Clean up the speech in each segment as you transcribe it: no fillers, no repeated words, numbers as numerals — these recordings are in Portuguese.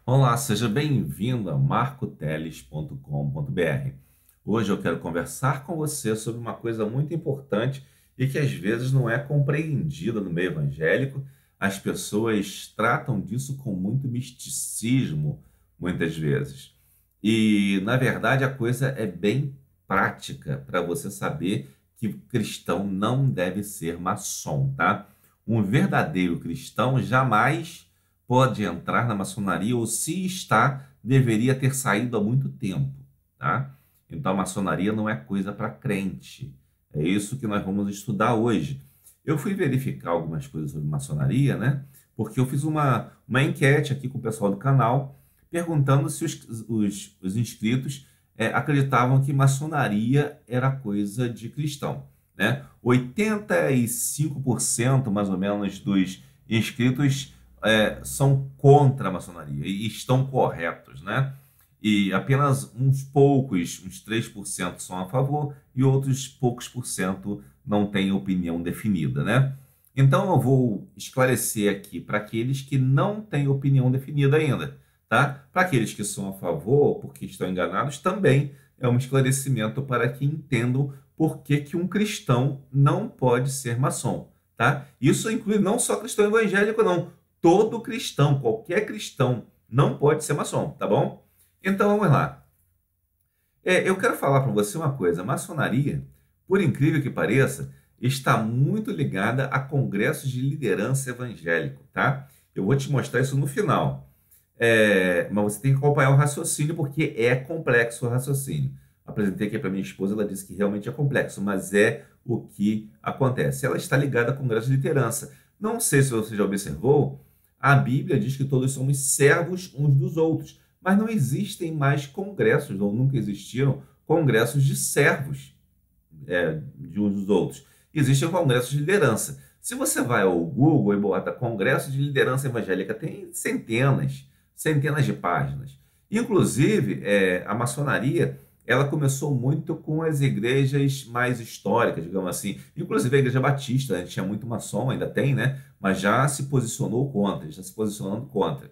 Olá, seja bem-vindo a marcoteles.com.br. Hoje eu quero conversar com você sobre uma coisa muito importante e que às vezes não é compreendida no meio evangélico. As pessoas tratam disso com muito misticismo, muitas vezes. E, na verdade, a coisa é bem prática para você saber que cristão não deve ser maçom, tá? Um verdadeiro cristão jamais pode entrar na maçonaria ou, se está, deveria ter saído há muito tempo, tá? Então a maçonaria não é coisa para crente. É isso que nós vamos estudar hoje. Eu fui verificar algumas coisas sobre maçonaria, né? Porque eu fiz uma enquete aqui com o pessoal do canal perguntando se os inscritos acreditavam que maçonaria era coisa de cristão, né? 85% mais ou menos dos inscritos são contra a maçonaria e estão corretos, né? E apenas uns poucos, uns 3% são a favor e outros poucos por cento não têm opinião definida, né? Então eu vou esclarecer aqui para aqueles que não têm opinião definida ainda, tá? Para aqueles que são a favor, porque estão enganados, também é um esclarecimento para que entendam por que que um cristão não pode ser maçom, tá? Isso inclui não só cristão evangélico, não. Todo cristão, qualquer cristão, não pode ser maçom, tá bom? Então vamos lá. Eu quero falar para você uma coisa: a maçonaria, por incrível que pareça, está muito ligada a congressos de liderança evangélico, tá? Eu vou te mostrar isso no final. Mas você tem que acompanhar o raciocínio, porque é complexo o raciocínio. Apresentei aqui para minha esposa, ela disse que realmente é complexo, mas é o que acontece. Ela está ligada a congressos de liderança. Não sei se você já observou, a Bíblia diz que todos somos servos uns dos outros, mas não existem mais congressos, ou nunca existiram congressos de servos de uns dos outros. Existem congressos de liderança. Se você vai ao Google e bota Congresso de Liderança Evangélica, tem centenas de páginas. Inclusive, a maçonaria, ela começou muito com as igrejas mais históricas, digamos assim. Inclusive a Igreja Batista, né, tinha muito maçom, ainda tem, né? Mas já se posicionou contra, está se posicionando contra.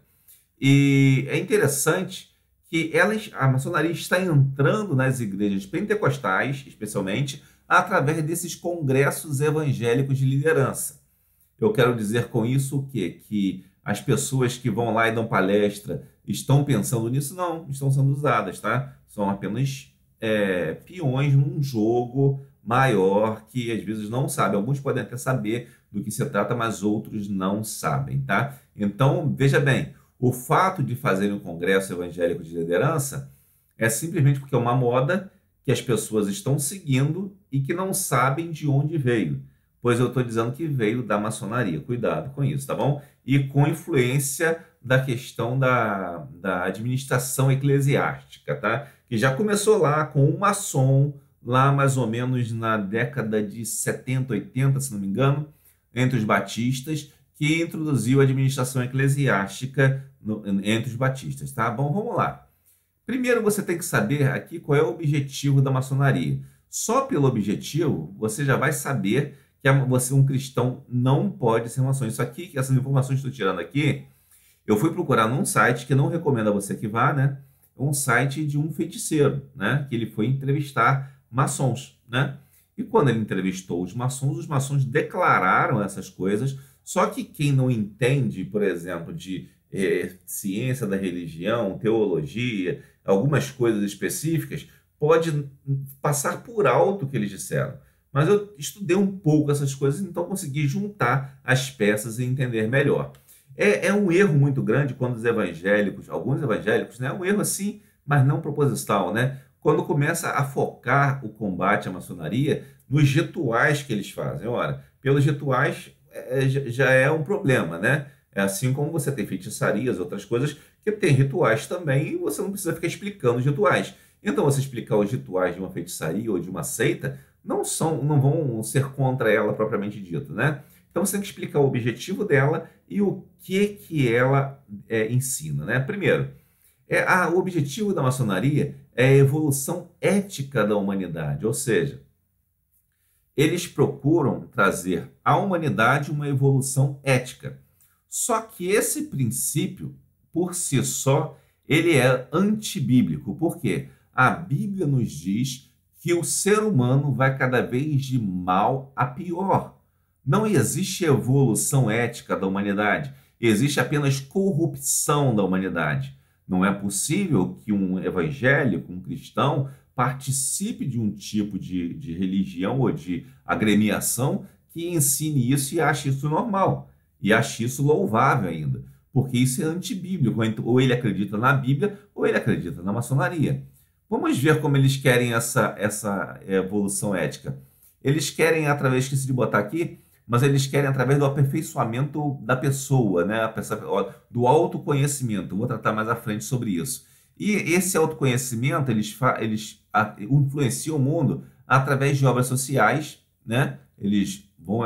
E é interessante que a maçonaria está entrando nas igrejas pentecostais, especialmente, através desses congressos evangélicos de liderança. Eu quero dizer com isso o quê? Que as pessoas que vão lá e dão palestra estão pensando nisso? Não, estão sendo usadas, tá? São apenas peões num jogo maior que às vezes não sabem. Alguns podem até saber do que se trata, mas outros não sabem, tá? Então, veja bem, o fato de fazer um congresso evangélico de liderança é simplesmente porque é uma moda que as pessoas estão seguindo e que não sabem de onde veio. Pois eu estou dizendo que veio da maçonaria. Cuidado com isso, tá bom? E com influência da questão da administração eclesiástica, tá? Que já começou lá com um maçom, lá mais ou menos na década de 70, 80, se não me engano, entre os batistas, que introduziu a administração eclesiástica entre os batistas, tá? Bom, vamos lá. Primeiro você tem que saber aqui qual é o objetivo da maçonaria. Só pelo objetivo, você já vai saber que você, um cristão, não pode ser maçom. Isso aqui, essas informações que estou tirando aqui, eu fui procurar num site que não recomendo a você que vá, né? Um site de um feiticeiro, né? Que ele foi entrevistar maçons, né? E quando ele entrevistou os maçons declararam essas coisas. Só que quem não entende, por exemplo, de ciência da religião, teologia, algumas coisas específicas, pode passar por alto o que eles disseram. Mas eu estudei um pouco essas coisas, então consegui juntar as peças e entender melhor. É um erro muito grande quando os evangélicos, alguns evangélicos, né, é um erro assim, mas não proposital, né? Quando começa a focar o combate à maçonaria nos rituais que eles fazem. Ora, pelos rituais já é um problema, né? É assim como você tem feitiçarias, outras coisas, que tem rituais também, e você não precisa ficar explicando os rituais. Então, você explicar os rituais de uma feitiçaria ou de uma seita não vão ser contra ela propriamente dito, né? Então, você tem que explicar o objetivo dela e o que ela ensina, né? Primeiro, o objetivo da maçonaria é a evolução ética da humanidade, ou seja, eles procuram trazer à humanidade uma evolução ética. Só que esse princípio por si só, ele é antibíblico. Por quê? A Bíblia nos diz que o ser humano vai cada vez de mal a pior. Não existe evolução ética da humanidade, existe apenas corrupção da humanidade. Não é possível que um evangélico, um cristão, participe de um tipo de religião ou de agremiação que ensine isso e ache isso normal, e ache isso louvável ainda, porque isso é antibíblico. Ou ele acredita na Bíblia, ou ele acredita na maçonaria. Vamos ver como eles querem essa evolução ética. Eles querem, através, esqueci de botar aqui, mas eles querem através do aperfeiçoamento da pessoa, né? Do autoconhecimento. Vou tratar mais à frente sobre isso. E esse autoconhecimento, eles influenciam o mundo através de obras sociais, né? Eles vão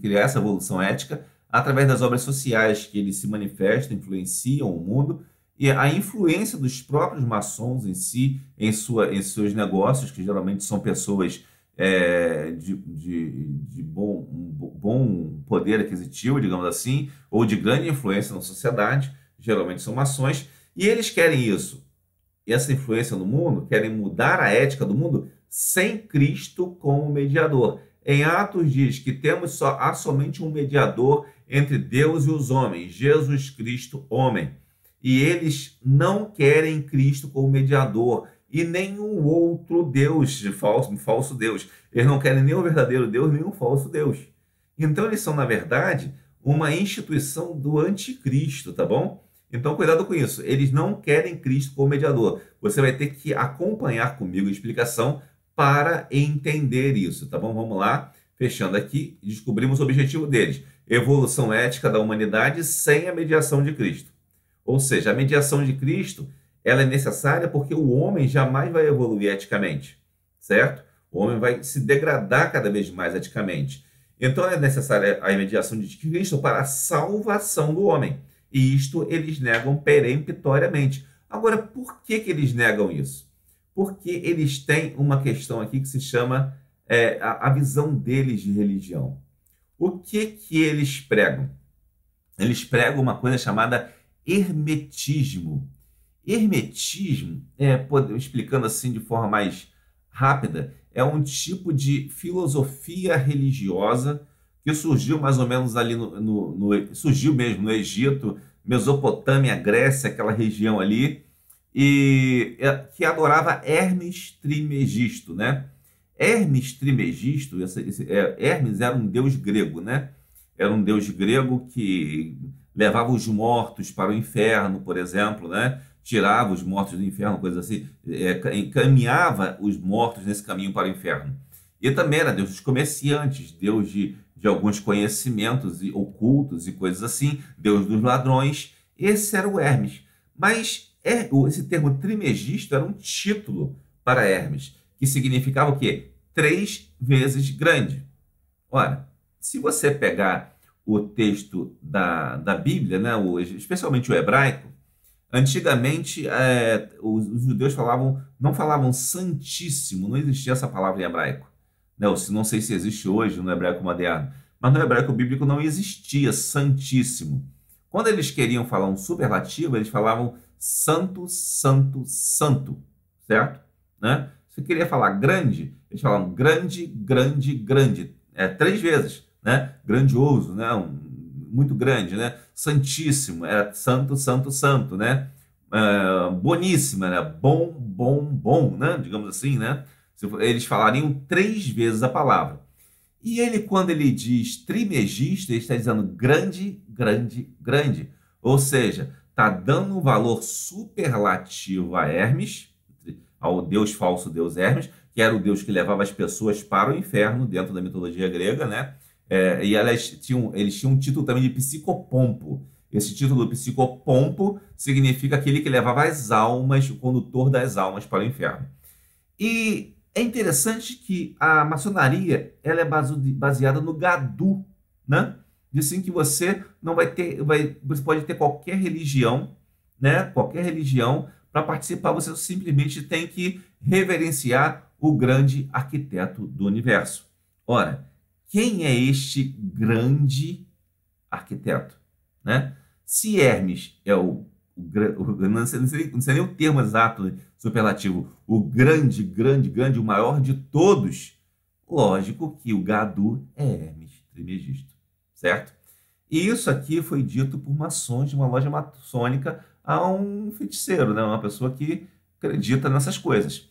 criar essa evolução ética através das obras sociais que eles se manifestam, influenciam o mundo, e a influência dos próprios maçons em si, em seus negócios, que geralmente são pessoas de bom poder aquisitivo, digamos assim, ou de grande influência na sociedade, geralmente são maçons, e eles querem isso, essa influência no mundo, querem mudar a ética do mundo sem Cristo como mediador. Em Atos diz que há somente um mediador entre Deus e os homens, Jesus Cristo, homem. E eles não querem Cristo como mediador e nenhum outro Deus, falso Deus. Eles não querem nem o verdadeiro Deus, nem o falso Deus. Então eles são, na verdade, uma instituição do anticristo, tá bom? Então cuidado com isso. Eles não querem Cristo como mediador. Você vai ter que acompanhar comigo a explicação para entender isso, tá bom? Vamos lá, fechando aqui, descobrimos o objetivo deles. Evolução ética da humanidade sem a mediação de Cristo. Ou seja, a mediação de Cristo, ela é necessária porque o homem jamais vai evoluir eticamente, certo? O homem vai se degradar cada vez mais eticamente. Então é necessária a mediação de Cristo para a salvação do homem. E isto eles negam peremptoriamente. Agora, por que eles negam isso? Porque eles têm uma questão aqui que se chama a visão deles de religião. O que eles pregam? Eles pregam uma coisa chamada hermetismo. Hermetismo, explicando assim de forma mais rápida, é um tipo de filosofia religiosa que surgiu mais ou menos ali surgiu mesmo no Egito, Mesopotâmia, Grécia, aquela região ali, e que adorava Hermes Trismegisto, né? Hermes Trismegisto, Hermes era um deus grego, né? Era um deus grego que levava os mortos para o inferno, por exemplo, né? Tirava os mortos do inferno, coisa assim, encaminhava os mortos nesse caminho para o inferno. E também era deus dos comerciantes, deus de alguns conhecimentos ocultos e coisas assim, deus dos ladrões. Esse era o Hermes. Mas esse termo Trismegisto era um título para Hermes, que significava o quê? 3 vezes grande. Ora, se você pegar o texto da Bíblia, né, especialmente o hebraico, antigamente os judeus não falavam santíssimo, não existia essa palavra em hebraico. Não sei se existe hoje no hebraico moderno, mas no hebraico bíblico não existia santíssimo. Quando eles queriam falar um superlativo, eles falavam santo, santo, santo, certo? Né? Se queria falar grande, eles falavam grande, grande, grande, 3 vezes, né? Grandioso, né? Muito grande, né? Santíssimo, era santo, santo, santo, né? Boníssimo, era bom, bom, bom, né? Digamos assim, né? Eles falariam 3 vezes a palavra. E ele, quando ele diz trismegisto, ele está dizendo grande, grande, grande. Ou seja, está dando um valor superlativo a Hermes, ao deus falso deus Hermes, que era o deus que levava as pessoas para o inferno dentro da mitologia grega, né? E eles tinham um título também de psicopompo. Esse título psicopompo significa aquele que levava as almas, o condutor das almas para o inferno. E é interessante que a maçonaria ela é baseada no Gadu, né? Diz assim que você não você pode ter qualquer religião, né? Qualquer religião para participar, você simplesmente tem que reverenciar o grande arquiteto do universo. Ora, quem é este grande arquiteto, né? Se Hermes é o não sei nem o termo exato, superlativo, o grande, grande, grande, o maior de todos, lógico que o Gadu é Hermes Trismegisto, certo? E isso aqui foi dito por maçons de uma loja maçônica a um feiticeiro, né? Uma pessoa que acredita nessas coisas.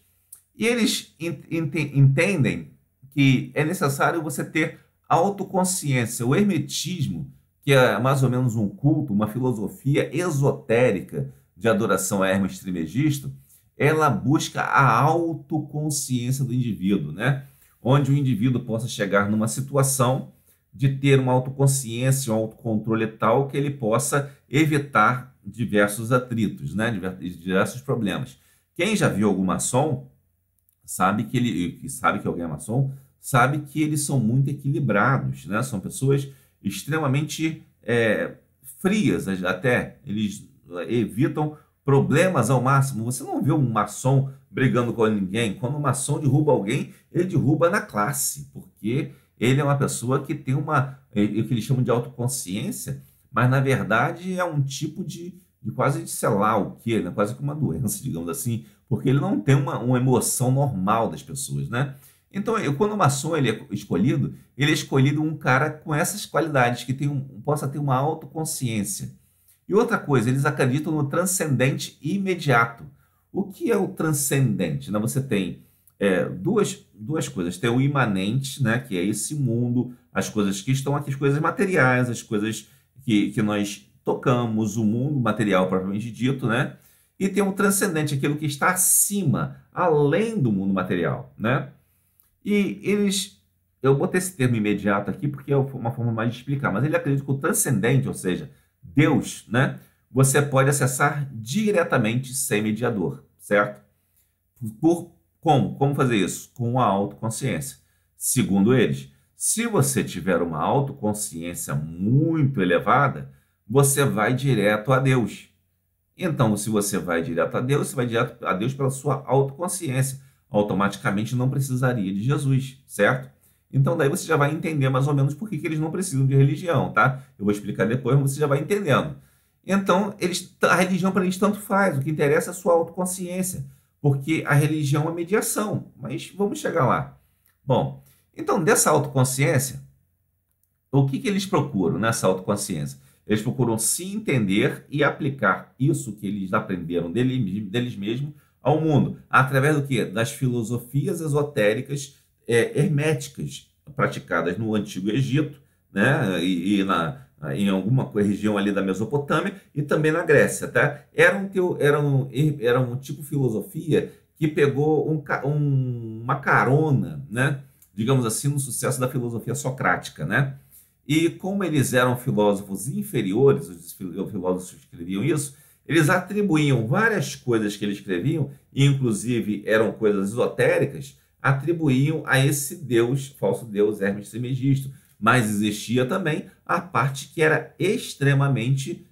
E eles entendem que é necessário você ter autoconsciência. O hermetismo, que é mais ou menos um culto, uma filosofia esotérica de adoração a Hermes Trismegisto, ela busca a autoconsciência do indivíduo, né? Onde o indivíduo possa chegar numa situação de ter uma autoconsciência, um autocontrole tal que ele possa evitar diversos atritos, né? Diversos problemas. Quem já viu algum maçom sabe que alguém é maçom, sabe que eles são muito equilibrados, né? São pessoas extremamente frias até, eles evitam problemas ao máximo. Você não vê um maçom brigando com ninguém. Quando um maçom derruba alguém, ele derruba na classe, porque ele é uma pessoa que tem o que eles chamam de autoconsciência, mas na verdade é um tipo de quase de sei lá o quê, né? Quase que uma doença, digamos assim, porque ele não tem uma emoção normal das pessoas, né? Então, quando o maçom ele é escolhido um cara com essas qualidades, que possa ter uma autoconsciência. E outra coisa, eles acreditam no transcendente imediato. O que é o transcendente? Né? Você tem duas coisas. Tem o imanente, né? Que é esse mundo, as coisas que estão aqui, as coisas materiais, as coisas que nós tocamos, o mundo material propriamente dito, né? E tem o transcendente, aquilo que está acima, além do mundo material, né? E eu botei esse termo imediato aqui porque é uma forma mais de explicar, mas ele acredita que o transcendente, ou seja, Deus, né? Você pode acessar diretamente sem mediador, certo? Como? Como fazer isso? Com a autoconsciência. Segundo eles, se você tiver uma autoconsciência muito elevada, você vai direto a Deus. Então, se você vai direto a Deus, você vai direto a Deus pela sua autoconsciência. Automaticamente não precisaria de Jesus, certo? Então, daí você já vai entender mais ou menos por que eles não precisam de religião, tá? Eu vou explicar depois, mas você já vai entendendo. Então, a religião para eles tanto faz, o que interessa é a sua autoconsciência, porque a religião é mediação, mas vamos chegar lá. Bom, então, dessa autoconsciência, o que eles procuram nessa autoconsciência? Eles procuram se entender e aplicar isso que eles aprenderam deles mesmos ao mundo, através do quê? Das filosofias esotéricas herméticas praticadas no Antigo Egito, né? Em alguma região ali da Mesopotâmia e também na Grécia. Tá? Era um tipo de filosofia que pegou uma carona, né? Digamos assim, no sucesso da filosofia socrática, né? E como eles eram filósofos inferiores, os filósofos que escreviam isso, eles atribuíam várias coisas que eles escreviam, inclusive eram coisas esotéricas, atribuíam a esse deus, falso deus Hermes Trismegisto. Mas existia também a parte que era extremamente,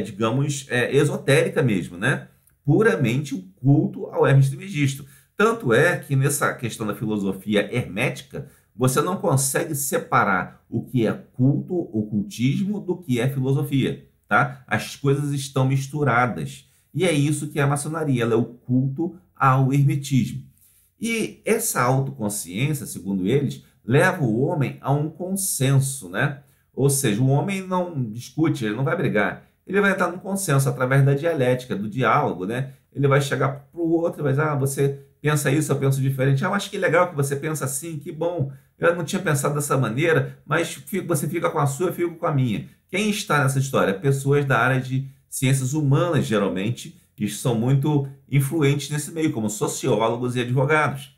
digamos, esotérica mesmo, né? Puramente o culto ao Hermes Trismegisto. Tanto é que nessa questão da filosofia hermética, você não consegue separar o que é culto, ocultismo, do que é filosofia, tá? As coisas estão misturadas. E é isso que é a maçonaria, ela é o culto ao hermetismo. E essa autoconsciência, segundo eles, leva o homem a um consenso, né? Ou seja, o homem não discute, ele não vai brigar. Ele vai entrar num consenso através da dialética, do diálogo, né? Ele vai chegar para o outro e vai dizer, você pensa isso, eu penso diferente. Mas que legal que você pensa assim, que bom. Eu não tinha pensado dessa maneira, mas você fica com a sua, eu fico com a minha. Quem está nessa história? Pessoas da área de ciências humanas, geralmente, que são muito influentes nesse meio, como sociólogos e advogados.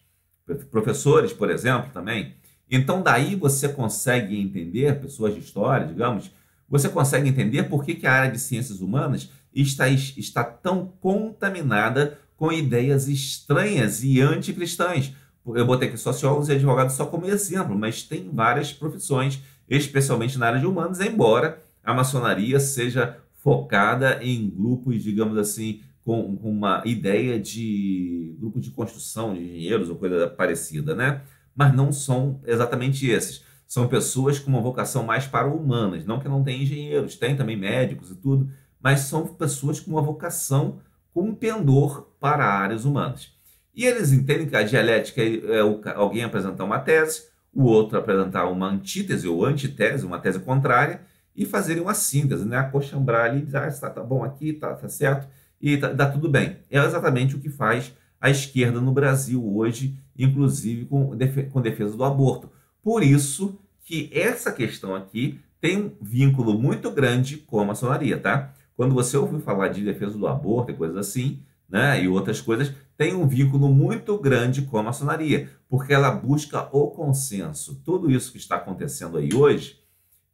Professores, por exemplo, também. Então, daí você consegue entender, pessoas de história, digamos, você consegue entender por que a área de ciências humanas está tão contaminada com ideias estranhas e anticristãs. Eu botei aqui sociólogos e advogados só como exemplo, mas tem várias profissões, especialmente na área de humanos, embora a maçonaria seja focada em grupos, digamos assim, com uma ideia de grupo de construção de engenheiros ou coisa parecida, né? Mas não são exatamente esses. São pessoas com uma vocação mais para humanas, não que não tenham engenheiros, tem também médicos e tudo, mas são pessoas com uma vocação, com um pendor para áreas humanas. E eles entendem que a dialética é alguém apresentar uma tese, o outro apresentar uma antítese ou antitese, uma tese contrária, e fazerem uma síntese, né? Acochambrar ali, dizer, tá bom aqui, tá certo, e dá tudo bem. É exatamente o que faz a esquerda no Brasil hoje, inclusive com defesa do aborto. Por isso que essa questão aqui tem um vínculo muito grande com a maçonaria, tá? Quando você ouviu falar de defesa do aborto e coisas assim, né, e outras coisas, tem um vínculo muito grande com a maçonaria, porque ela busca o consenso. Tudo isso que está acontecendo aí hoje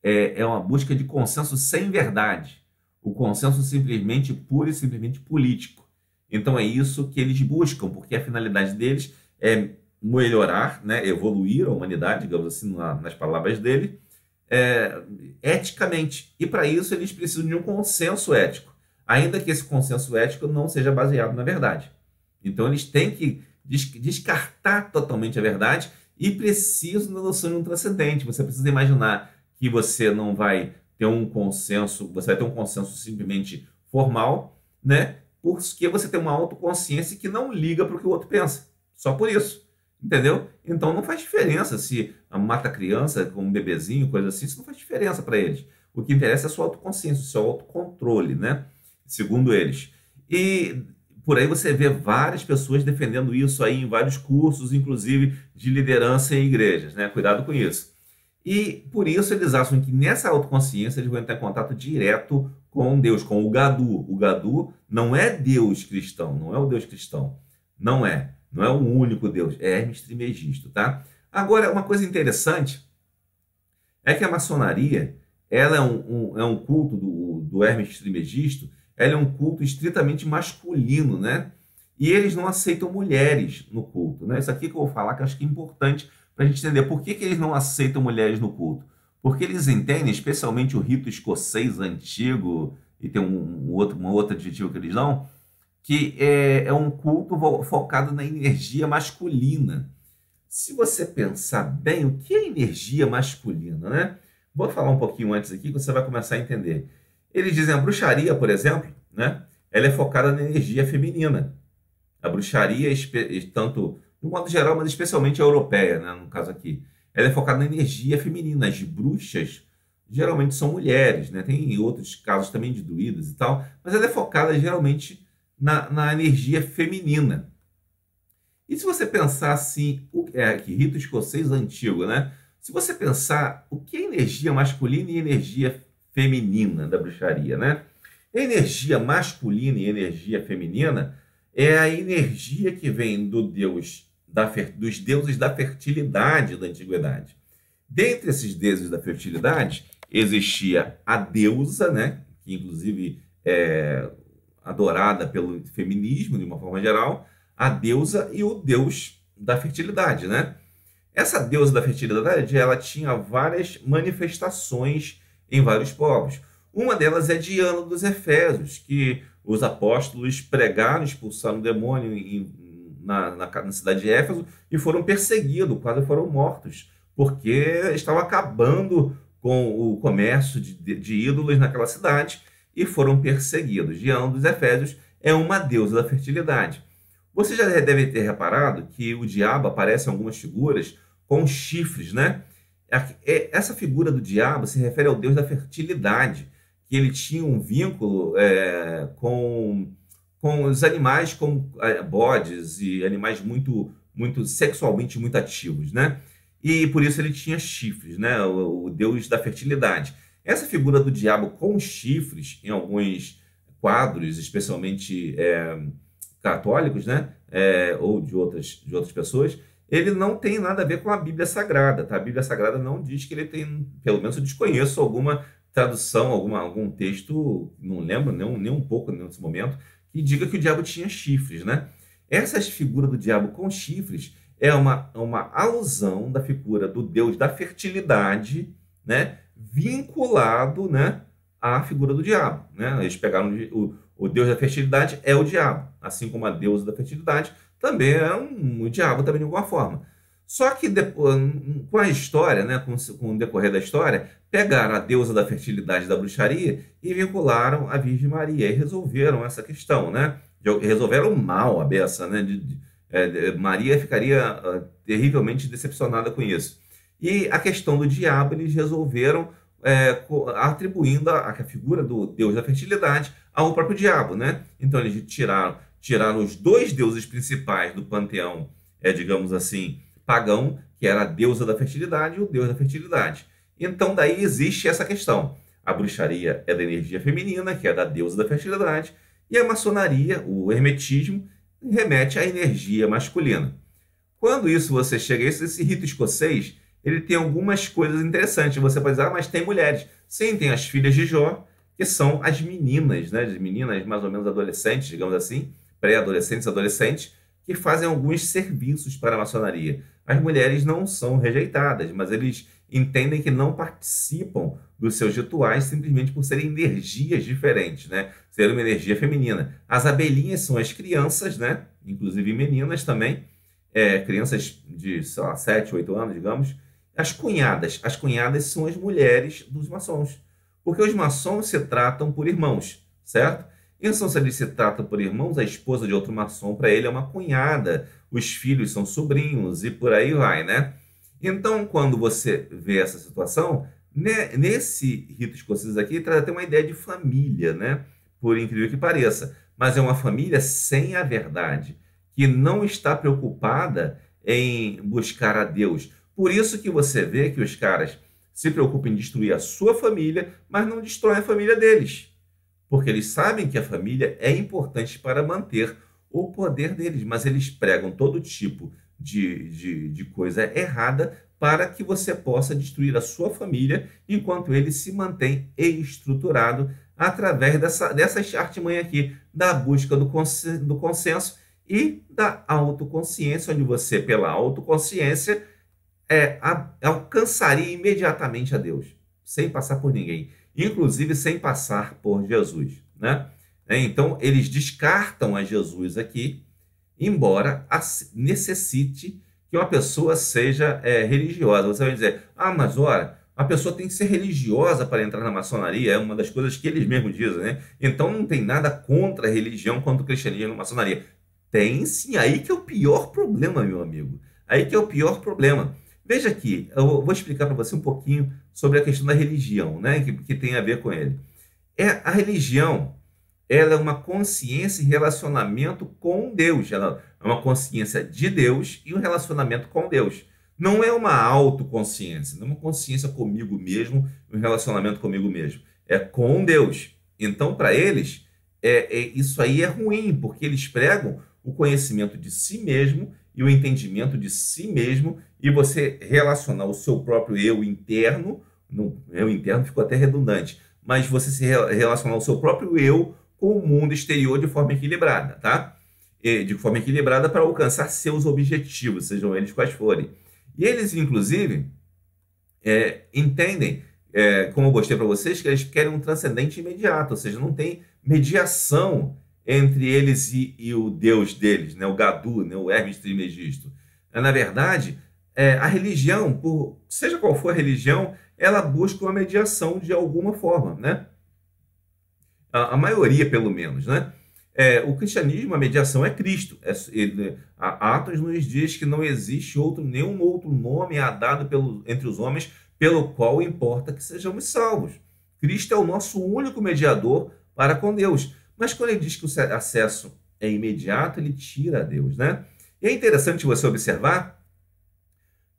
é uma busca de consenso sem verdade. O consenso simplesmente, puro e simplesmente político. Então é isso que eles buscam, porque a finalidade deles é melhorar, né, evoluir a humanidade, digamos assim, nas palavras dele, eticamente. E para isso eles precisam de um consenso ético, ainda que esse consenso ético não seja baseado na verdade. Então eles têm que descartar totalmente a verdade e precisam da noção de um transcendente. Você precisa imaginar que você não vai ter um consenso, você vai ter um consenso simplesmente formal, né? Porque você tem uma autoconsciência que não liga para o que o outro pensa. Só por isso. Entendeu? Então não faz diferença se mata a criança com um bebezinho, coisa assim, isso não faz diferença para eles. O que interessa é a sua autoconsciência, o seu autocontrole, né? Segundo eles. E por aí você vê várias pessoas defendendo isso aí em vários cursos, inclusive de liderança em igrejas, né? Cuidado com isso. E por isso eles acham que nessa autoconsciência eles vão entrar em contato direto com Deus, com o Gadu. O Gadu não é Deus cristão, não é o Deus cristão. Não é. Não é o único Deus, é Hermes Trismegisto, tá? Agora, uma coisa interessante é que a maçonaria, ela é um culto do Hermes Trismegisto, ela é um culto estritamente masculino, né? E eles não aceitam mulheres no culto, né? Isso aqui que eu vou falar que eu acho que é importante para a gente entender por que eles não aceitam mulheres no culto. Porque eles entendem, especialmente o rito escocês antigo, e tem um outro adjetivo que eles dão, que é um culto focado na energia masculina. Se você pensar bem, o que é energia masculina, né? Vou falar um pouquinho antes aqui, que você vai começar a entender. Eles dizem a bruxaria, por exemplo, né? Ela é focada na energia feminina. A bruxaria, tanto de modo geral, mas especialmente a europeia, né? No caso aqui, ela é focada na energia feminina. As bruxas geralmente são mulheres, né? Tem outros casos também de druidas e tal, mas ela é focada geralmente na energia feminina. E se você pensar assim, que rito escocês antigo, né? Se você pensar o que é energia masculina e energia feminina da bruxaria, né? Energia masculina e energia feminina é a energia que vem dos deuses da fertilidade da antiguidade. Dentre esses deuses da fertilidade, existia a deusa, né? Que inclusive adorada pelo feminismo, de uma forma geral, a deusa e o deus da fertilidade, né? Essa deusa da fertilidade, ela tinha várias manifestações em vários povos. Uma delas é Diana dos Efésios, que os apóstolos pregaram, expulsaram o demônio na cidade de Éfeso e foram perseguidos, quase foram mortos, porque estavam acabando com o comércio de ídolos naquela cidade, e foram perseguidos. Diana dos Efésios é uma deusa da fertilidade. Você já deve ter reparado que o diabo aparece em algumas figuras com chifres, né? Essa figura do diabo se refere ao deus da fertilidade, que ele tinha um vínculo com os animais, como bodes e animais muito sexualmente muito ativos, né? E por isso ele tinha chifres, né? O deus da fertilidade. Essa figura do diabo com chifres, em alguns quadros, especialmente católicos, né? Ou de outras pessoas, ele não tem nada a ver com a Bíblia Sagrada, tá? A Bíblia Sagrada não diz que ele tem, pelo menos eu desconheço alguma tradução, algum texto, não lembro nem um pouco nesse momento, que diga que o diabo tinha chifres, né? Essa figura do diabo com chifres é uma alusão da figura do deus da fertilidade, né? Vinculado, né, à figura do diabo, né? Eles pegaram o deus da fertilidade o diabo, assim como a deusa da fertilidade também o diabo também de alguma forma. Só que depois, com a história, né, com o decorrer da história, pegaram a deusa da fertilidade da bruxaria e vincularam a Virgem Maria e resolveram essa questão, né? Resolveram mal a beça, né? Maria ficaria terrivelmente decepcionada com isso. E a questão do diabo eles resolveram atribuindo a figura do deus da fertilidade ao próprio diabo, né? Então eles tiraram os dois deuses principais do panteão, digamos assim, pagão, que era a deusa da fertilidade e o deus da fertilidade. Então daí existe essa questão. A bruxaria é da energia feminina, que é da deusa da fertilidade, e a maçonaria, o hermetismo, remete à energia masculina. Quando isso você chega a isso, esse rito escocês, ele tem algumas coisas interessantes. Você pode dizer, mas tem mulheres. Sim, tem as filhas de Jó, que são as meninas, né? As meninas mais ou menos adolescentes, digamos assim, pré-adolescentes, adolescentes, que fazem alguns serviços para a maçonaria. As mulheres não são rejeitadas, mas eles entendem que não participam dos seus rituais simplesmente por serem energias diferentes, né? Ser uma energia feminina. As abelhinhas são as crianças, né? Inclusive meninas também, crianças de, sei lá, 7, 8 anos, digamos. As cunhadas são as mulheres dos maçons, porque os maçons se tratam por irmãos, certo? Então, se eles se tratam por irmãos, a esposa de outro maçom para ele é uma cunhada, os filhos são sobrinhos e por aí vai, né? Então, quando você vê essa situação, nesse rito escocês aqui, traz até uma ideia de família, né? Por incrível que pareça, mas é uma família sem a verdade, que não está preocupada em buscar a Deus. Por isso que você vê que os caras se preocupam em destruir a sua família, mas não destroem a família deles. Porque eles sabem que a família é importante para manter o poder deles, mas eles pregam todo tipo de coisa errada para que você possa destruir a sua família, enquanto ele se mantém estruturado através dessa artimanha aqui, da busca do consenso e da autoconsciência, onde você, pela autoconsciência, alcançaria imediatamente a Deus, sem passar por ninguém, inclusive sem passar por Jesus, né? Então, eles descartam a Jesus aqui, embora necessite que uma pessoa seja religiosa. Você vai dizer, mas ora, a pessoa tem que ser religiosa para entrar na maçonaria, é uma das coisas que eles mesmos dizem, né? Então, não tem nada contra a religião, contra o cristianismo na maçonaria. Tem sim, aí que é o pior problema, meu amigo. Aí que é o pior problema. Veja aqui, eu vou explicar para você um pouquinho sobre a questão da religião, né, que tem a ver com ele. A religião, ela é uma consciência e relacionamento com Deus. Ela é uma consciência de Deus e um relacionamento com Deus. Não é uma autoconsciência, não é uma consciência comigo mesmo, um relacionamento comigo mesmo. É com Deus. Então, para eles, isso aí é ruim, porque eles pregam o conhecimento de si mesmo e o entendimento de si mesmo, e você relacionar o seu próprio eu interno, eu interno ficou até redundante, mas você se relacionar o seu próprio eu com o mundo exterior de forma equilibrada, tá? De forma equilibrada para alcançar seus objetivos, sejam eles quais forem. E eles, inclusive, entendem, como eu mostrei para vocês, que eles querem um transcendente imediato, ou seja, não tem mediação entre eles e o Deus deles, né? O Gadu, né? O Hermes Trismegisto. Na verdade, a religião, seja qual for a religião, ela busca uma mediação de alguma forma, né? A maioria, pelo menos, né? O cristianismo, a mediação é Cristo. Atos nos diz que não existe nenhum outro nome dado entre os homens pelo qual importa que sejamos salvos. Cristo é o nosso único mediador para com Deus. Mas quando ele diz que o acesso é imediato, ele tira a Deus, né? E é interessante você observar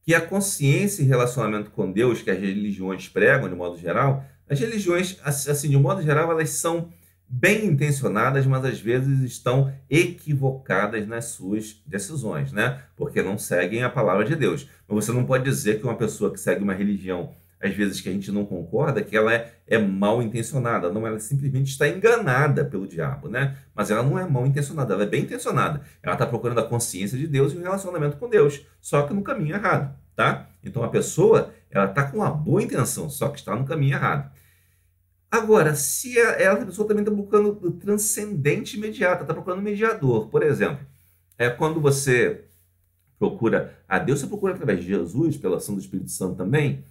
que a consciência e relacionamento com Deus que as religiões pregam, de modo geral, as religiões, assim, de modo geral, elas são bem intencionadas, mas às vezes estão equivocadas nas suas decisões, né? Porque não seguem a palavra de Deus. Mas você não pode dizer que uma pessoa que segue uma religião, às vezes que a gente não concorda, que ela é mal intencionada. Não, ela simplesmente está enganada pelo diabo, né? Mas ela não é mal intencionada, ela é bem intencionada. Ela está procurando a consciência de Deus e o relacionamento com Deus, só que no caminho errado, tá? Então a pessoa, ela está com uma boa intenção, só que está no caminho errado. Agora, se a pessoa também está procurando o transcendente imediato, está procurando um mediador, por exemplo, quando você procura a Deus, você procura através de Jesus, pela ação do Espírito Santo também.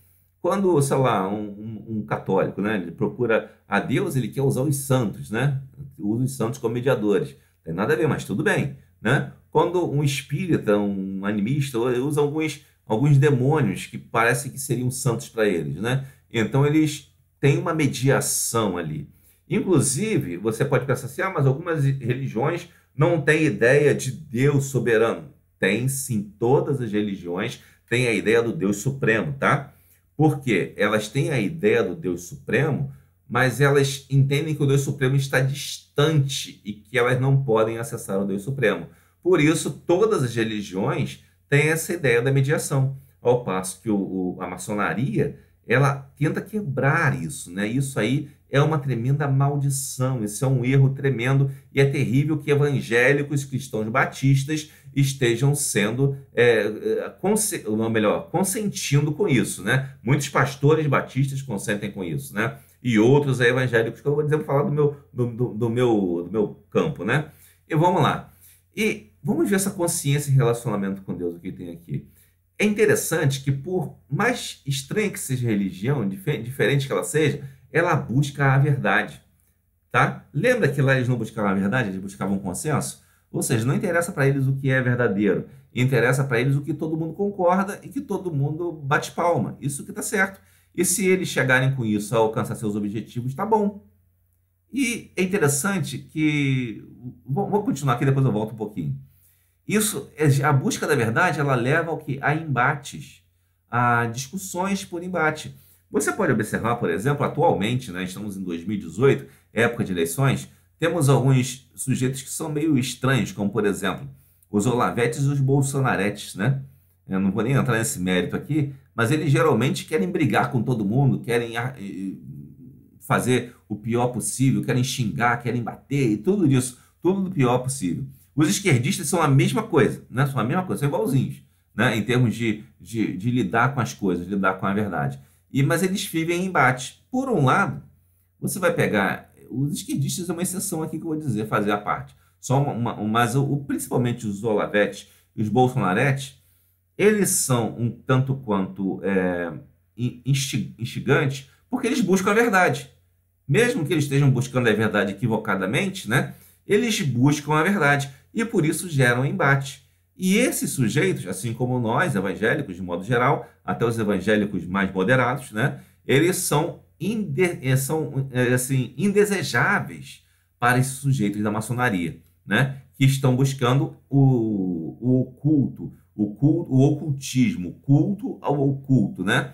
Quando, sei lá, um católico, né, ele procura a Deus, ele quer usar os santos, né? Usa os santos como mediadores. Não tem nada a ver, mas tudo bem, né? Quando um espírita, um animista, usa alguns demônios que parecem que seriam santos para eles, né? Então eles têm uma mediação ali. Inclusive, você pode pensar assim, mas algumas religiões não têm ideia de Deus soberano. Tem sim, todas as religiões têm a ideia do Deus Supremo, tá? Porque elas têm a ideia do Deus Supremo, mas elas entendem que o Deus Supremo está distante e que elas não podem acessar o Deus Supremo. Por isso, todas as religiões têm essa ideia da mediação, ao passo que a maçonaria, ela tenta quebrar isso, né? Isso aí é uma tremenda maldição, isso é um erro tremendo e é terrível que evangélicos, cristãos batistas estejam sendo, ou melhor, consentindo com isso, né? Muitos pastores batistas consentem com isso, né? E outros evangélicos, que eu vou dizer, vou falar do meu campo, né? E vamos lá. E vamos ver essa consciência e relacionamento com Deus, o que tem aqui. É interessante que, por mais estranha que seja a religião, diferente que ela seja, ela busca a verdade, tá? Lembra que lá eles não buscavam a verdade, eles buscavam consenso? Ou seja, não interessa para eles o que é verdadeiro, interessa para eles o que todo mundo concorda e que todo mundo bate palma. Isso que está certo. E se eles chegarem com isso a alcançar seus objetivos, tá bom. E é interessante que... Vou continuar aqui, depois eu volto um pouquinho. A busca da verdade, ela leva ao quê? A embates, a discussões por embate. Você pode observar, por exemplo, atualmente, né, estamos em 2018, época de eleições, temos alguns sujeitos que são meio estranhos, como, por exemplo, os olavetes e os bolsonaretes, né? Eu não vou nem entrar nesse mérito aqui, mas eles geralmente querem brigar com todo mundo, querem fazer o pior possível, querem xingar, querem bater, e tudo isso, tudo do pior possível. Os esquerdistas são a mesma coisa, né? São a mesma coisa, são igualzinhos, né? Em termos de lidar com as coisas, lidar com a verdade. Mas eles vivem em embate. Por um lado, você vai pegar... Os esquerdistas é uma exceção aqui que eu vou dizer, fazer a parte. Mas principalmente os olavetes e os bolsonaretes, eles são um tanto quanto instigantes, porque eles buscam a verdade. Mesmo que eles estejam buscando a verdade equivocadamente, né? Eles buscam a verdade e por isso geram embate. E esses sujeitos, assim como nós, evangélicos de modo geral, até os evangélicos mais moderados, né? Eles são indesejáveis para esses sujeitos da maçonaria, né? Que estão buscando o oculto, o ocultismo, culto ao oculto, né?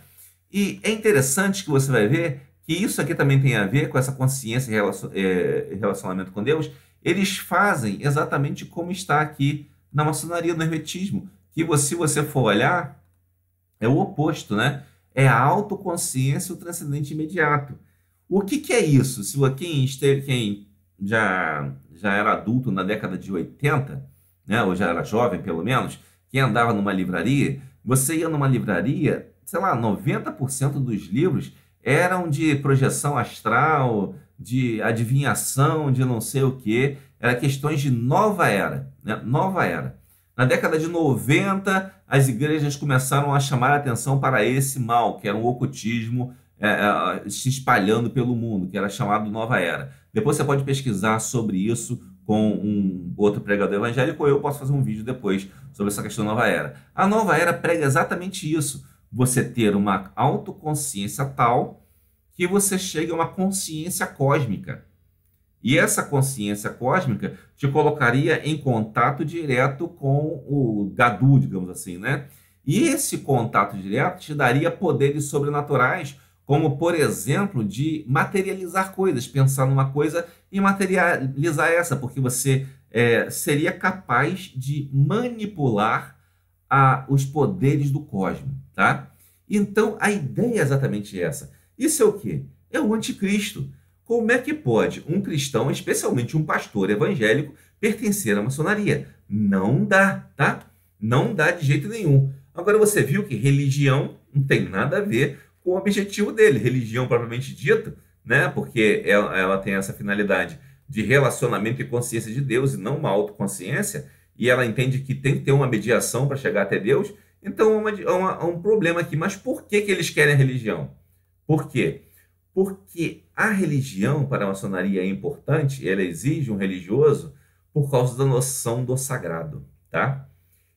E é interessante que você vai ver que isso aqui também tem a ver com essa consciência e relacionamento com Deus. Eles fazem exatamente como está aqui na maçonaria, no hermetismo, que se você for olhar, é o oposto, né? É a autoconsciência e o transcendente imediato. O que é isso? Se quem já era adulto na década de 80, né, ou já era jovem pelo menos, quem andava numa livraria, você ia numa livraria, sei lá, 90% dos livros eram de projeção astral, de adivinhação, de não sei o quê, eram questões de nova era, né? Nova era. Na década de 90, as igrejas começaram a chamar a atenção para esse mal, que era o ocultismo se espalhando pelo mundo, que era chamado Nova Era. Depois você pode pesquisar sobre isso com um outro pregador evangélico, ou eu posso fazer um vídeo depois sobre essa questão da Nova Era. A Nova Era prega exatamente isso, você ter uma autoconsciência tal que você chega a uma consciência cósmica. E essa consciência cósmica te colocaria em contato direto com o Gadu, digamos assim, né? E esse contato direto te daria poderes sobrenaturais, como, por exemplo, de materializar coisas, pensar numa coisa e materializar essa, porque você seria capaz de manipular os poderes do cosmos, tá? Então, a ideia é exatamente essa. Isso é o quê? É o anticristo. Como é que pode um cristão, especialmente um pastor evangélico, pertencer à maçonaria? Não dá, tá? Não dá de jeito nenhum. Agora você viu que religião não tem nada a ver com o objetivo dele. Religião propriamente dita, né? Porque ela tem essa finalidade de relacionamento e consciência de Deus e não uma autoconsciência. e ela entende que tem que ter uma mediação para chegar até Deus, então há um problema aqui. Mas por que que eles querem a religião? Por quê? Porque a religião para a maçonaria é importante, ela exige um religioso por causa da noção do sagrado, tá?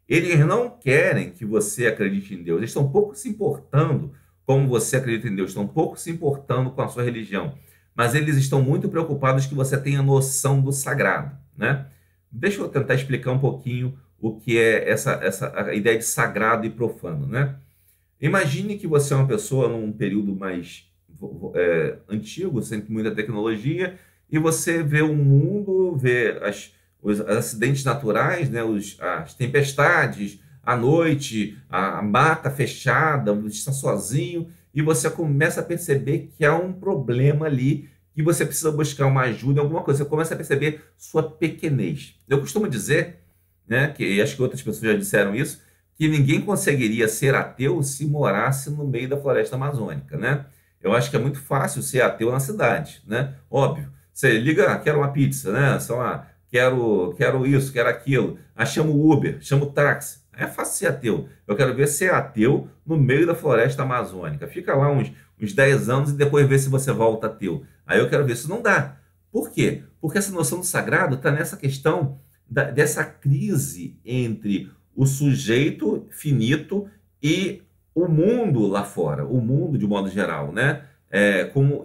Eles não querem que você acredite em Deus, eles estão pouco se importando como você acredita em Deus, estão pouco se importando com a sua religião, mas eles estão muito preocupados que você tenha noção do sagrado, né? Deixa eu tentar explicar um pouquinho o que é a ideia de sagrado e profano, né? Imagine que você é uma pessoa num período mais antigo, sem muita tecnologia, e você vê o mundo, vê os acidentes naturais, né, as tempestades, a noite, a mata fechada, você está sozinho, e você começa a perceber que há um problema ali, que você precisa buscar uma ajuda, alguma coisa. Você começa a perceber sua pequenez. Eu costumo dizer, né, que acho que outras pessoas já disseram isso, que ninguém conseguiria ser ateu se morasse no meio da floresta amazônica, né? Eu acho que é muito fácil ser ateu na cidade, né? Óbvio. Você liga, quero uma pizza, né? Quero isso, quero aquilo. Aí chama o Uber, chama o táxi. É fácil ser ateu. Eu quero ver ser ateu no meio da floresta amazônica. Fica lá uns 10 anos e depois vê se você volta ateu. Aí eu quero ver se não dá. Por quê? Porque essa noção do sagrado está nessa questão dessa crise entre o sujeito finito e o mundo lá fora, o mundo de modo geral, né? Como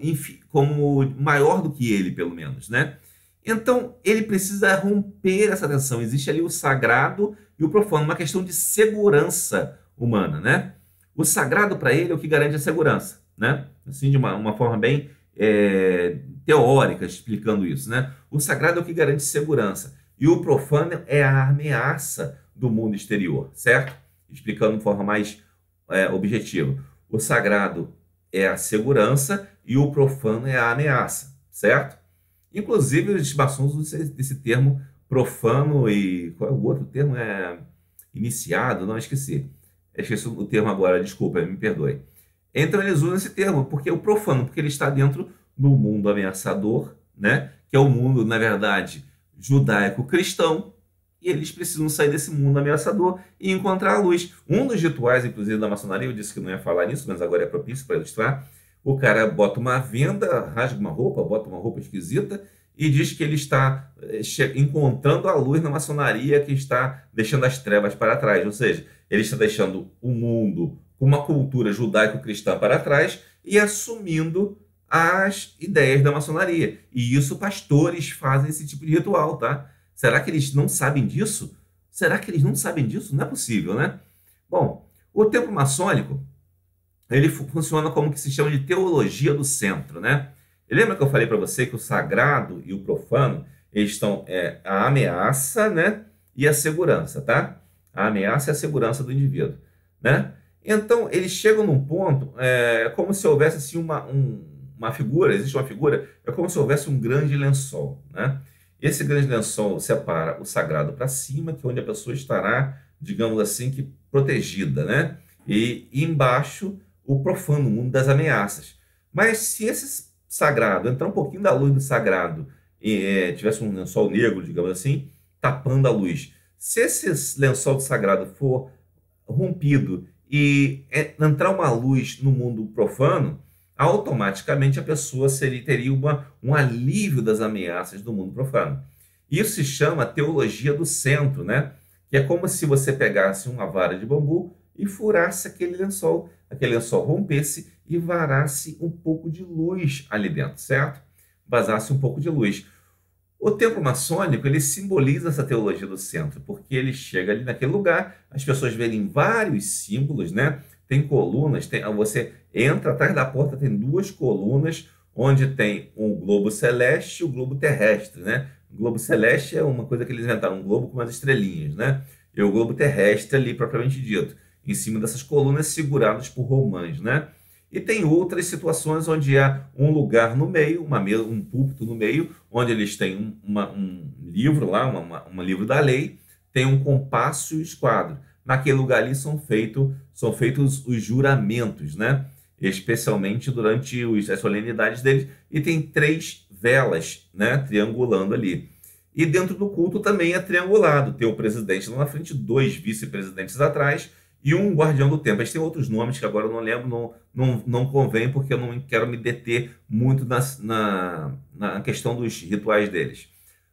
maior do que ele, pelo menos, né? Então, ele precisa romper essa tensão. Existe ali o sagrado e o profano, uma questão de segurança humana, né? O sagrado para ele é o que garante a segurança, né? Assim, de uma forma bem teórica, explicando isso, né? O sagrado é o que garante segurança e o profano é a ameaça do mundo exterior, certo? Explicando de forma mais objetiva. O sagrado é a segurança e o profano é a ameaça, certo? Inclusive, os maçons usam esse termo profano e... Qual é o outro termo? Iniciado? Não, esqueci. Esqueci o termo agora, desculpa, me perdoe. Então, eles usam esse termo, porque o profano, porque ele está dentro do mundo ameaçador, né? Que é o mundo, na verdade, judaico-cristão, e eles precisam sair desse mundo ameaçador e encontrar a luz. Um dos rituais, inclusive, da maçonaria, eu disse que não ia falar nisso, mas agora é propício para ilustrar. O cara bota uma venda, rasga uma roupa, bota uma roupa esquisita e diz que ele está encontrando a luz na maçonaria que está deixando as trevas para trás. Ou seja, ele está deixando o mundo com uma cultura judaico-cristã para trás e assumindo as ideias da maçonaria. E isso pastores fazem esse tipo de ritual, tá? Será que eles não sabem disso? Será que eles não sabem disso? Não é possível, né? Bom, o templo maçônico, ele funciona como que se chama de teologia do centro, né? E lembra que eu falei para você que o sagrado e o profano, eles estão a ameaça, né? E a segurança, tá? A ameaça e a segurança do indivíduo, né? Então, eles chegam num ponto, como se houvesse assim, uma figura, existe uma figura, é como se houvesse um grande lençol, né? Esse grande lençol separa o sagrado para cima, que é onde a pessoa estará, digamos assim, que protegida, né? E embaixo, o profano, o mundo das ameaças. Mas se esse sagrado, entrar um pouquinho da luz do sagrado, e tivesse um lençol negro, digamos assim, tapando a luz, se esse lençol do sagrado for rompido e entrar uma luz no mundo profano, automaticamente a pessoa teria um alívio das ameaças do mundo profano. Isso se chama teologia do centro, né? Que é como se você pegasse uma vara de bambu e furasse aquele lençol rompesse e varasse um pouco de luz ali dentro, certo? Vazasse um pouco de luz. O templo maçônico, ele simboliza essa teologia do centro, porque ele chega ali naquele lugar, as pessoas verem vários símbolos, né? Tem colunas, você entra atrás da porta, tem 2 colunas, onde tem um globo celeste e o globo terrestre, né? O globo celeste é uma coisa que eles inventaram, um globo com umas estrelinhas, né? E o globo terrestre ali, propriamente dito, em cima dessas colunas seguradas por romãs, né? E tem outras situações onde há um lugar no meio, um púlpito no meio, onde eles têm um livro lá, um livro da lei, tem um compasso e um esquadro. Naquele lugar ali são feitos os juramentos, né? Especialmente durante as solenidades deles, e tem 3 velas, né? Triangulando ali. E dentro do culto também é triangulado. Tem o presidente lá na frente, dois vice-presidentes atrás e um guardião do templo. Eles têm outros nomes que agora eu não lembro, não convém, porque eu não quero me deter muito na questão dos rituais deles.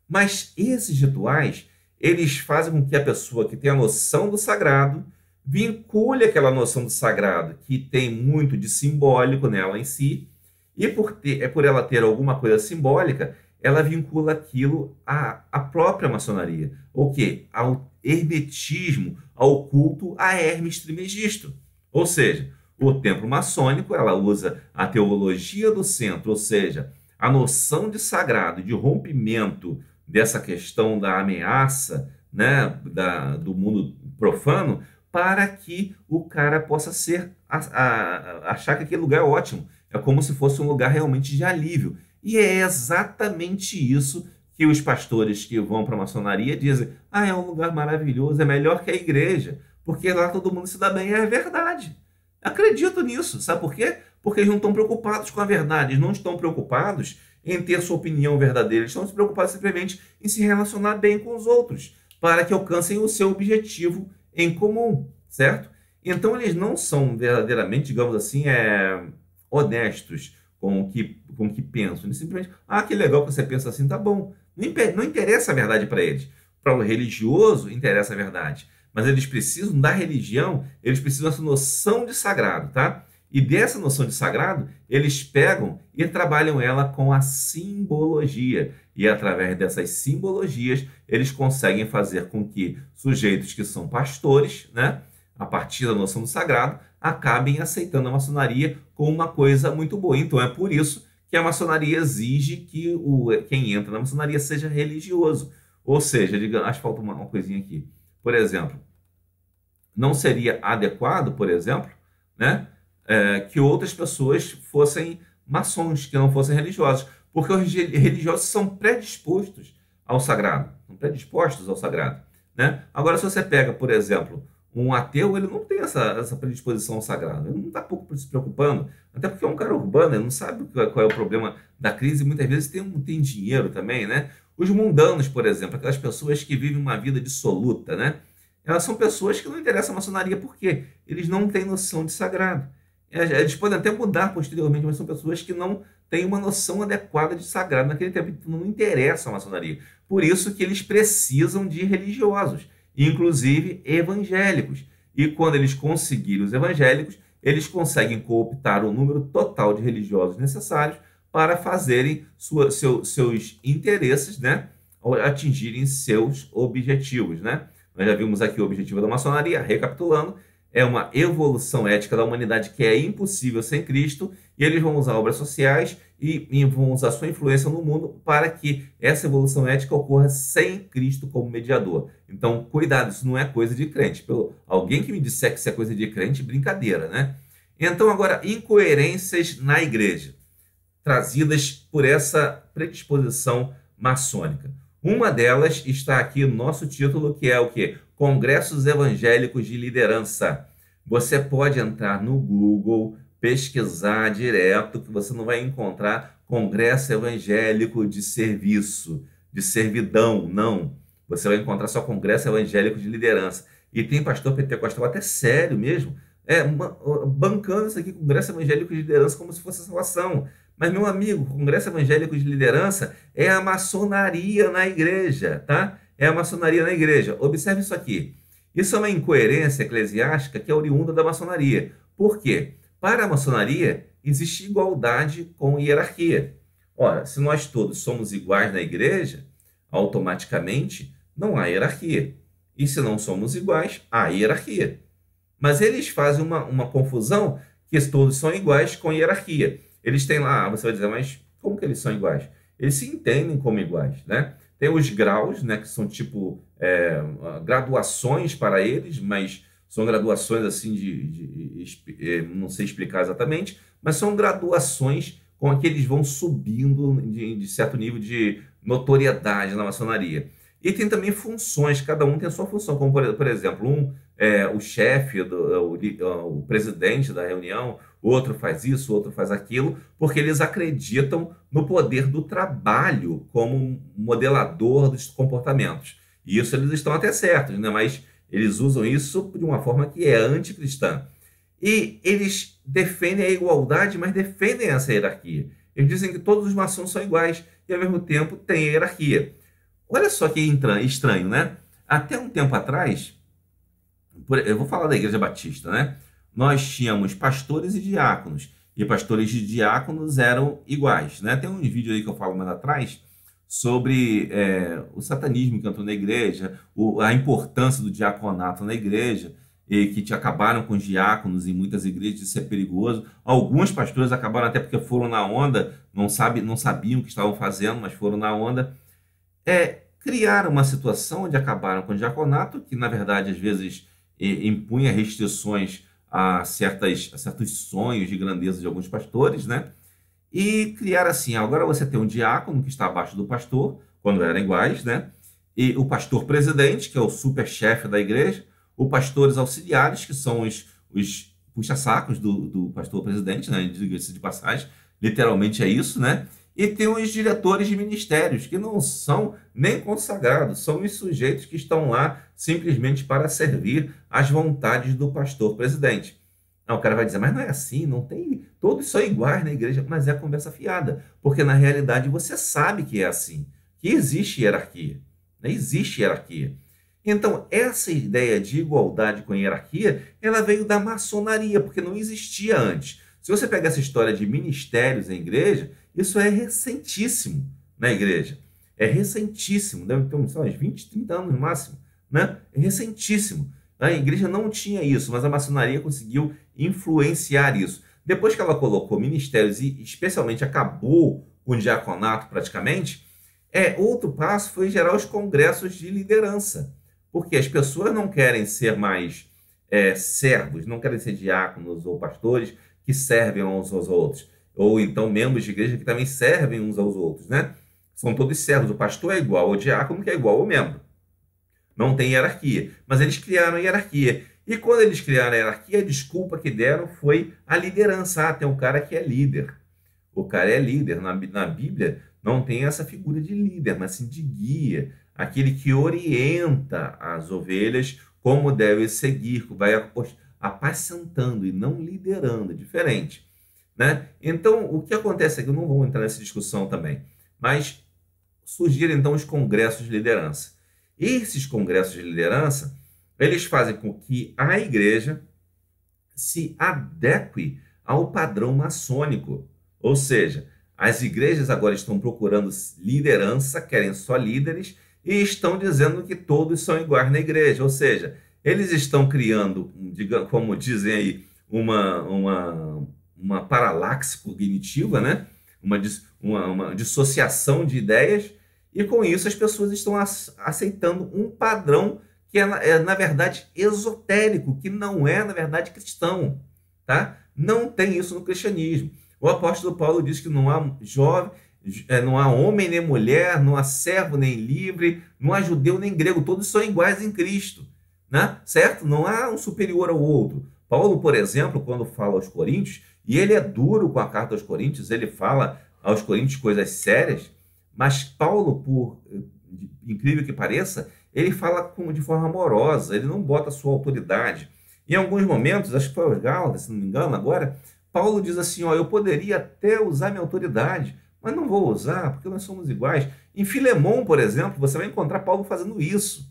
Mas esses rituais, eles fazem com que a pessoa que tem a noção do sagrado vincule aquela noção do sagrado, que tem muito de simbólico nela em si, e por ela ter alguma coisa simbólica, ela vincula aquilo à própria maçonaria. O quê? Ao hermetismo, ao culto a Hermes Trismegisto. Ou seja, o templo maçônico, ela usa a teologia do centro, ou seja, a noção de sagrado, de rompimento dessa questão da ameaça, né, do mundo profano, para que o cara possa achar que aquele lugar é ótimo. É como se fosse um lugar realmente de alívio. E é exatamente isso que os pastores que vão para a maçonaria dizem. Ah, é um lugar maravilhoso, é melhor que a igreja, porque lá todo mundo se dá bem. É verdade. Acredito nisso. Sabe por quê? Porque eles não estão preocupados com a verdade, eles não estão preocupados em ter sua opinião verdadeira, eles estão preocupados simplesmente em se relacionar bem com os outros, para que alcancem o seu objetivo em comum, certo? Então eles não são verdadeiramente, digamos assim, honestos com o que pensam. Eles simplesmente, que legal que você pensa assim, tá bom. Não interessa a verdade para eles. Para o religioso, interessa a verdade. Mas eles precisam da religião, eles precisam dessa noção de sagrado, tá? E dessa noção de sagrado, eles pegam e trabalham ela com a simbologia. E através dessas simbologias, eles conseguem fazer com que sujeitos que são pastores, né, a partir da noção do sagrado, acabem aceitando a maçonaria como uma coisa muito boa. Então é por isso que a maçonaria exige que quem entra na maçonaria seja religioso. Ou seja, acho que falta uma coisinha aqui. Por exemplo, não seria adequado, por exemplo, né, que outras pessoas fossem maçons, que não fossem religiosos, porque os religiosos são predispostos ao sagrado, né? Agora, se você pega, por exemplo, um ateu, ele não tem essa predisposição ao sagrado, ele não está pouco se preocupando, até porque é um cara urbano, ele não sabe qual é o problema da crise, muitas vezes tem dinheiro também, né? Os mundanos, por exemplo, aquelas pessoas que vivem uma vida dissoluta, né? Elas são pessoas que não interessam a maçonaria, porque eles não têm noção de sagrado. Eles podem até mudar posteriormente, mas são pessoas que não têm uma noção adequada de sagrado naquele tempo. Então não interessa a maçonaria. Por isso que eles precisam de religiosos, inclusive evangélicos. E quando eles conseguirem os evangélicos, eles conseguem cooptar o número total de religiosos necessários para fazerem seus interesses, né, atingirem seus objetivos, né? Nós já vimos aqui o objetivo da maçonaria, recapitulando, é uma evolução ética da humanidade que é impossível sem Cristo, e eles vão usar obras sociais e vão usar sua influência no mundo para que essa evolução ética ocorra sem Cristo como mediador. Então, cuidado, isso não é coisa de crente. Alguém que me disser que isso é coisa de crente, brincadeira, né? Então, agora, incoerências na igreja, trazidas por essa predisposição maçônica. Uma delas está aqui no nosso título, que é o quê? Congressos Evangélicos de Liderança. Você pode entrar no Google, pesquisar direto, que você não vai encontrar Congresso Evangélico de Serviço, de Servidão, não. Você vai encontrar só Congresso Evangélico de Liderança. E tem pastor pentecostal até sério mesmo, bancando isso aqui, Congresso Evangélico de Liderança, como se fosse salvação. Mas, meu amigo, Congresso Evangélico de Liderança é a maçonaria na igreja, tá? É a maçonaria na igreja. Observe isso aqui. Isso é uma incoerência eclesiástica que é oriunda da maçonaria. Por quê? Para a maçonaria, existe igualdade com hierarquia. Ora, se nós todos somos iguais na igreja, automaticamente não há hierarquia. E se não somos iguais, há hierarquia. Mas eles fazem uma confusão que todos são iguais com hierarquia. Eles têm lá, você vai dizer, mas como que eles são iguais? Eles se entendem como iguais, né? Tem os graus, né, que são tipo graduações para eles, mas são graduações assim não sei explicar exatamente, mas são graduações com que eles vão subindo de certo nível de notoriedade na maçonaria. E tem também funções, cada um tem a sua função, como por exemplo, um é o chefe, o presidente da reunião, outro faz isso, outro faz aquilo, porque eles acreditam no poder do trabalho como modelador dos comportamentos. E isso eles estão até certos, né? Mas eles usam isso de uma forma que é anticristã. E eles defendem a igualdade, mas defendem essa hierarquia. Eles dizem que todos os maçons são iguais e, ao mesmo tempo, tem a hierarquia. Olha só que estranho, né? Até um tempo atrás, eu vou falar da Igreja Batista, né? Nós tínhamos pastores e diáconos, e pastores e diáconos eram iguais, né? Tem um vídeo aí que eu falo mais atrás sobre o satanismo que entrou na igreja, a importância do diaconato na igreja, e que acabaram com os diáconos em muitas igrejas, isso é perigoso. Alguns pastores acabaram até porque foram na onda, não sabiam o que estavam fazendo, mas foram na onda. Criaram uma situação onde acabaram com o diaconato, que na verdade às vezes impunha restrições a certos sonhos de grandeza de alguns pastores, né? E criaram assim, agora você tem um diácono que está abaixo do pastor, quando eram iguais, né? E o pastor presidente, que é o super-chefe da igreja, os pastores auxiliares, que são os puxa-sacos do pastor presidente, né? Diga-se de passagem, literalmente é isso, né? E tem os diretores de ministérios, que não são nem consagrados, são os sujeitos que estão lá simplesmente para servir às vontades do pastor presidente. O cara vai dizer, mas não é assim, não tem, todos são iguais na igreja, mas é conversa fiada, porque na realidade você sabe que é assim, que existe hierarquia, né? Existe hierarquia. Então, essa ideia de igualdade com hierarquia, ela veio da maçonaria, porque não existia antes. Se você pegar essa história de ministérios em igreja, isso é recentíssimo na igreja. É recentíssimo, deve ter uns 20, 30 anos no máximo, né? É recentíssimo. A igreja não tinha isso, mas a maçonaria conseguiu influenciar isso. Depois que ela colocou ministérios e especialmente acabou com o diaconato praticamente, outro passo foi gerar os congressos de liderança. Porque as pessoas não querem ser mais servos, não querem ser diáconos ou pastores que servem uns aos outros. Ou então membros de igreja que também servem uns aos outros, né? São todos servos. O pastor é igual ao diácono, que é igual ao membro. Não tem hierarquia. Mas eles criaram a hierarquia. E quando eles criaram a hierarquia, a desculpa que deram foi a liderança. Tem um cara que é líder. O cara é líder. Na Bíblia não tem essa figura de líder, mas sim de guia. Aquele que orienta as ovelhas como deve seguir, vai apacentando e não liderando, é diferente, né? Então, o que acontece aqui, eu não vou entrar nessa discussão também, mas surgiram então os congressos de liderança. Esses congressos de liderança, eles fazem com que a igreja se adeque ao padrão maçônico, ou seja, as igrejas agora estão procurando liderança, querem só líderes, e estão dizendo que todos são iguais na igreja, ou seja, eles estão criando, como dizem aí, uma paralaxe cognitiva, né? uma dissociação de ideias, e com isso as pessoas estão aceitando um padrão que na verdade, esotérico, que não é, na verdade, cristão. Tá? Não tem isso no cristianismo. O apóstolo Paulo diz que não há jovem, não há homem nem mulher, não há servo nem livre, não há judeu nem grego, todos são iguais em Cristo, né? Certo? Não há um superior ao outro. Paulo, por exemplo, quando fala aos Coríntios, e ele é duro com a carta aos Coríntios, ele fala aos Coríntios coisas sérias, mas Paulo, por incrível que pareça, ele fala de forma amorosa, ele não bota a sua autoridade. Em alguns momentos, acho que foi aos Gálatas, se não me engano, agora, Paulo diz assim, eu poderia até usar minha autoridade, mas não vou usar, porque nós somos iguais. Em Filemão, por exemplo, você vai encontrar Paulo fazendo isso.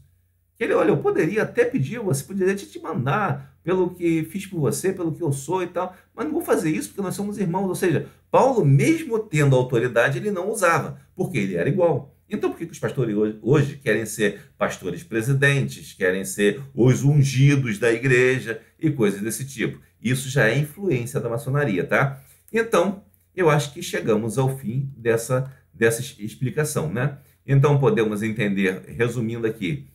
Ele, olha, eu poderia até pedir, você poderia te mandar pelo que fiz por você, pelo que eu sou e tal, mas não vou fazer isso porque nós somos irmãos. Ou seja, Paulo, mesmo tendo autoridade, ele não usava, porque ele era igual. Então, por que os pastores hoje querem ser pastores presidentes, querem ser os ungidos da igreja e coisas desse tipo? Isso já é influência da maçonaria, tá? Então, eu acho que chegamos ao fim dessa explicação, né? Então, podemos entender, resumindo aqui,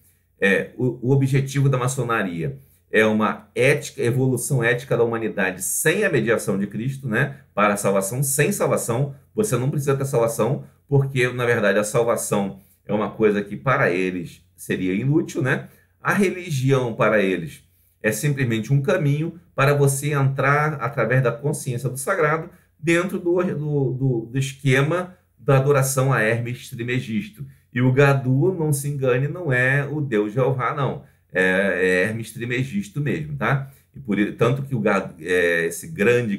o objetivo da maçonaria é uma evolução ética da humanidade sem a mediação de Cristo, né? Para a salvação. Sem salvação, você não precisa ter salvação, porque, na verdade, a salvação é uma coisa que para eles seria inútil, né? A religião para eles é simplesmente um caminho para você entrar através da consciência do sagrado dentro do esquema da adoração a Hermes Trismegisto. E o Gadu, não se engane, não é o Deus Jeová, não. É Hermes Trismegisto mesmo, tá? E tanto que o Gadu, esse grande,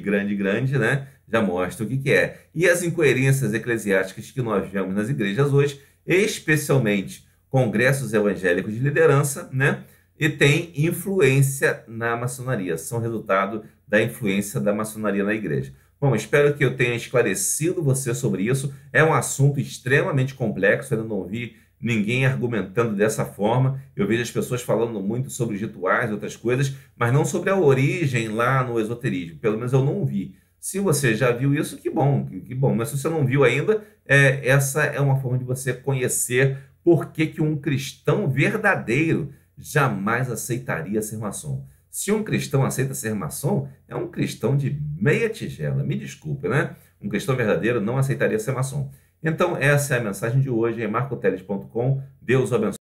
né, já mostra o que é. E as incoerências eclesiásticas que nós vemos nas igrejas hoje, especialmente congressos evangélicos de liderança, né, e tem influência na maçonaria, são resultado da influência da maçonaria na igreja. Bom, espero que eu tenha esclarecido você sobre isso. É um assunto extremamente complexo, eu não vi ninguém argumentando dessa forma. Eu vejo as pessoas falando muito sobre rituais e outras coisas, mas não sobre a origem lá no esoterismo. Pelo menos eu não vi. Se você já viu isso, que bom, que bom. Mas se você não viu ainda, essa é uma forma de você conhecer por que um cristão verdadeiro jamais aceitaria ser maçom. Se um cristão aceita ser maçom, é um cristão de meia tigela. Me desculpe, né? Um cristão verdadeiro não aceitaria ser maçom. Então, essa é a mensagem de hoje em marcoteles.com. Deus o abençoe.